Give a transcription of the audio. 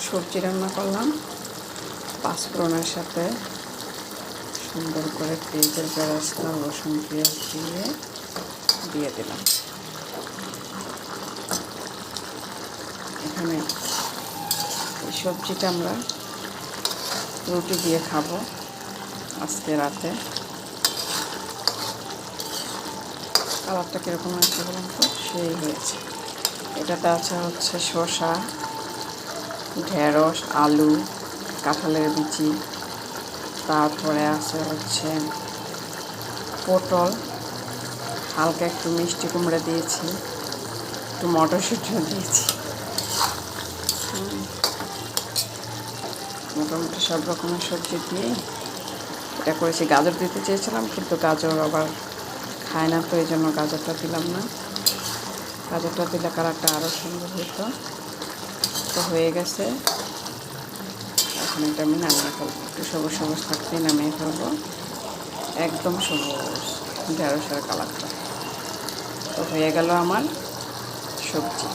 সবজি রান্না করলাম পাঁচফোড়নের সাথে সুন্দর করে পেঁয়াজের বেরেস্তা রসুন পেঁয়াজ দিয়ে দিলাম। এখানে এই সবজিটা আমরা রুটি দিয়ে খাবো আজকে রাতে। কালারটা কীরকম আছে বলুন তো? সেই হয়েছে। এটাতে হচ্ছে শসা, ঢেঁড়স, আলু, কাঁঠালের বিচি, তারপরে আছে হচ্ছে পটল, হালকা একটু মিষ্টি কুমড়া দিয়েছি, একটু মটরশুঁটিও দিয়েছি। মোটামুটি সব রকমের সবজি দিয়ে এটা করেছি। গাজর দিতে চেয়েছিলাম কিন্তু গাজর আবার খায় না, তো এই জন্য গাজরটা দিলাম না। গাজরটা দিলে কালারটা আরও সুন্দর হতো। তো হয়ে গেছে, এখন এটা আমি নামিয়ে ফেলবো। একটু সবুজ সবুজ থাকতেই নামিয়ে ফেলবো। একদম সবুজ ঢেঁড়সের কালারটা। তো হয়ে গেল আমার সবজি।